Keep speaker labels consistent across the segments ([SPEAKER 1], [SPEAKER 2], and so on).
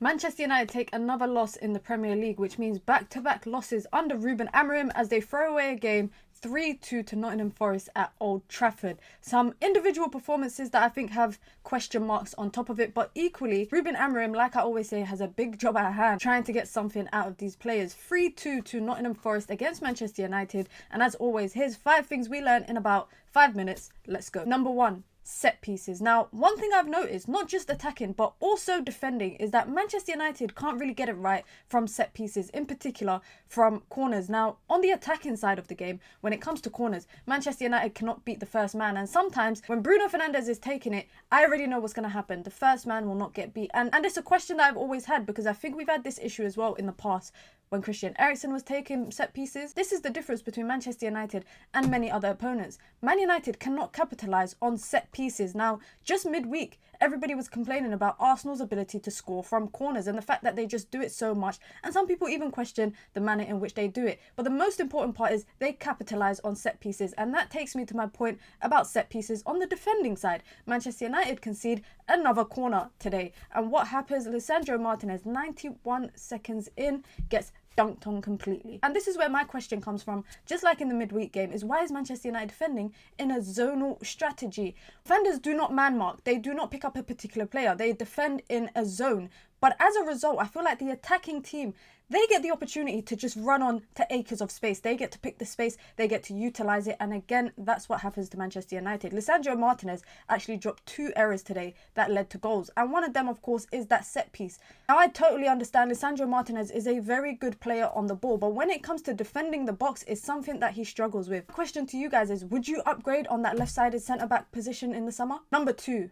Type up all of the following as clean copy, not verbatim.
[SPEAKER 1] Manchester United take another loss in the Premier League, which means back-to-back losses under Ruben Amorim as they throw away a game 3-2 to Nottingham Forest at Old Trafford. Some individual performances that I think have question marks on top of it, but equally, Ruben Amorim, like I always say, has a big job at hand trying to get something out of these players. 3-2 to Nottingham Forest against Manchester United, and as always, here's 5 things we learned in about 5 minutes. Let's go. Number 1. Set pieces. Now, one thing I've noticed, not just attacking but also defending, is that Manchester United can't really get it right from set pieces, in particular from corners. Now, on the attacking side of the game, when it comes to corners, Manchester United cannot beat the first man, and sometimes when Bruno Fernandes is taking it, I already know what's going to happen. The first man will not get beat, and it's a question that I've always had, because I think we've had this issue as well in the past when Christian Eriksen was taking set pieces. This is the difference between Manchester United and many other opponents. Man United cannot capitalise on set pieces. Now, just midweek, everybody was complaining about Arsenal's ability to score from corners and the fact that they just do it so much, and some people even question the manner in which they do it. But the most important part is they capitalise on set pieces, and that takes me to my point about set pieces on the defending side. Manchester United concede another corner today, and what happens? Lisandro Martinez, 91 seconds in, gets dunked on completely. And this is where my question comes from, just like in the midweek game, is why is Manchester United defending in a zonal strategy? Defenders do not man mark, they do not pick up a particular player, they defend in a zone. But as a result, I feel like the attacking team, they get the opportunity to just run on to acres of space. They get to pick the space, they get to utilise it, and again, that's what happens to Manchester United. Lisandro Martinez actually dropped 2 errors today that led to goals, and one of them, of course, is that set piece. Now, I totally understand Lisandro Martinez is a very good player on the ball, but when it comes to defending the box, it's something that he struggles with. The question to you guys is, would you upgrade on that left-sided centre-back position in the summer? Number 2,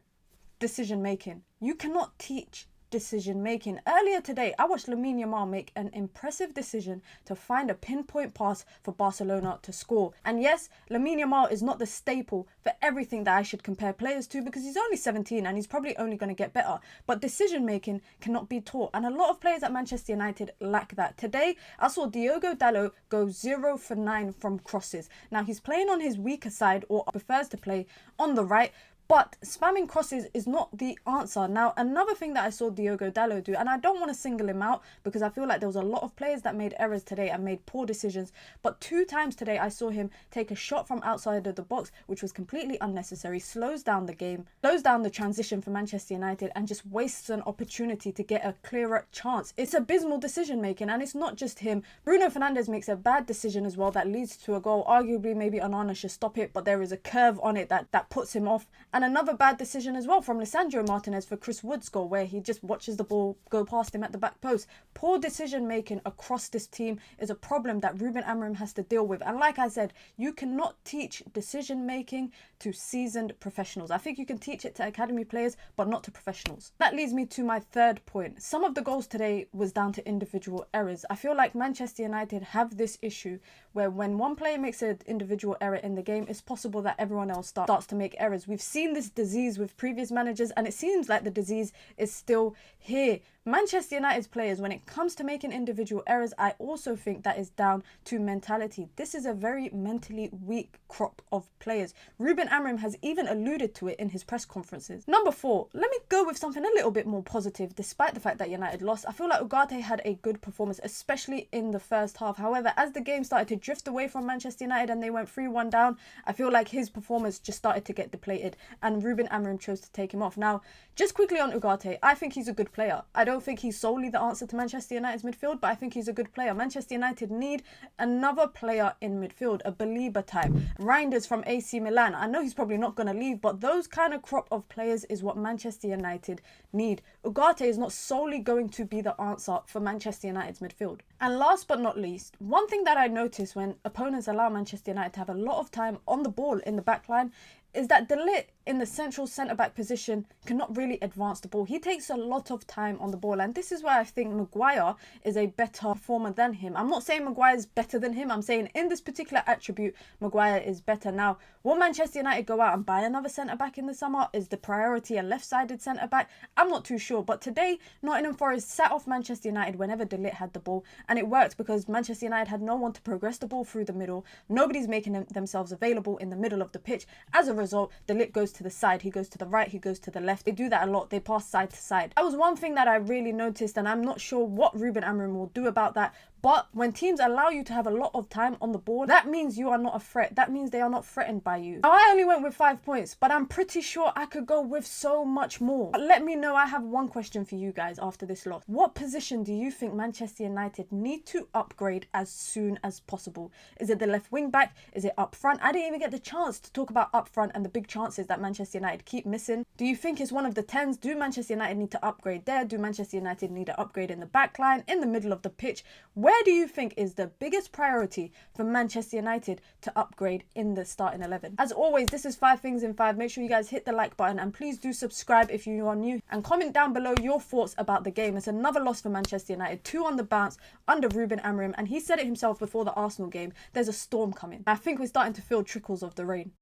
[SPEAKER 1] decision making. You cannot teach decision making. Earlier today, I watched Lamine Yamal make an impressive decision to find a pinpoint pass for Barcelona to score. And yes, Lamine Yamal is not the staple for everything that I should compare players to, because he's only 17 and he's probably only going to get better. But decision making cannot be taught, and a lot of players at Manchester United lack that. Today, I saw Diogo Dalot go 0 for 9 from crosses. Now, he's playing on his weaker side, or prefers to play on the right, but spamming crosses is not the answer. Now, another thing that I saw Diogo Dalot do, and I don't want to single him out because I feel like there was a lot of players that made errors today and made poor decisions, but 2 times today I saw him take a shot from outside of the box, which was completely unnecessary, slows down the game, slows down the transition for Manchester United, and just wastes an opportunity to get a clearer chance. It's abysmal decision making, and it's not just him. Bruno Fernandes makes a bad decision as well that leads to a goal. Arguably, maybe Onana should stop it, but there is a curve on it that puts him off. And another bad decision as well from Lisandro Martinez for Chris Wood's goal, where he just watches the ball go past him at the back post. Poor decision making across this team is a problem that Ruben Amorim has to deal with. And like I said, you cannot teach decision making to seasoned professionals. I think you can teach it to academy players, but not to professionals. That leads me to my 3rd point. Some of the goals today was down to individual errors. I feel like Manchester United have this issue where when one player makes an individual error in the game, it's possible that everyone else starts to make errors. We've seen this disease with previous managers, and it seems like the disease is still here. Manchester United's players, when it comes to making individual errors, I also think that is down to mentality. This is a very mentally weak crop of players. Ruben Amorim has even alluded to it in his press conferences. Number 4, let me go with something a little bit more positive. Despite the fact that United lost, I feel like Ugarte had a good performance, especially in the first half. However, as the game started to drift away from Manchester United and they went 3-1 down, I feel like his performance just started to get depleted, and Ruben Amorim chose to take him off. Now, just quickly on Ugarte, I think he's a good player. I don't think he's solely the answer to Manchester United's midfield, but I think he's a good player. Manchester United need another player in midfield, a believer type. Reinders from AC Milan, I know he's probably not going to leave, but those kind of crop of players is what Manchester United need. Ugarte is not solely going to be the answer for Manchester United's midfield. And last but not least, one thing that I notice when opponents allow Manchester United to have a lot of time on the ball in the back line is that De Ligt in the central centre-back position cannot really advance the ball. He takes a lot of time on the ball, and this is why I think Maguire is a better performer than him. I'm not saying Maguire is better than him. I'm saying in this particular attribute, Maguire is better. Now, will Manchester United go out and buy another centre-back in the summer? Is the priority a left-sided centre-back? I'm not too sure, but today, Nottingham Forest sat off Manchester United whenever De Ligt had the ball, and it worked because Manchester United had no one to progress the ball through the middle. Nobody's making themselves available in the middle of the pitch. As a result, De Ligt goes to the side, he goes to the right, he goes to the left. They do that a lot. They pass side to side. That was one thing that I really noticed, and I'm not sure what Ruben Amorim will do about that. But when teams allow you to have a lot of time on the board, that means you are not a threat. That means they are not threatened by you. Now, I only went with 5 points, but I'm pretty sure I could go with so much more. But let me know. I have one question for you guys after this loss. What position do you think Manchester United need to upgrade as soon as possible? Is it the left wing back? Is it up front? I didn't even get the chance to talk about up front and the big chances that Manchester United keep missing. Do you think it's one of the 10s? Do Manchester United need to upgrade there? Do Manchester United need to upgrade in the back line, in the middle of the pitch? Where do you think is the biggest priority for Manchester United to upgrade in the starting 11? As always, this is 5 things in 5. Make sure you guys hit the like button and please do subscribe if you are new, and comment down below your thoughts about the game. It's another loss for Manchester United, 2 on the bounce under Ruben Amorim, and he said it himself before the Arsenal game, there's a storm coming. I think we're starting to feel trickles of the rain.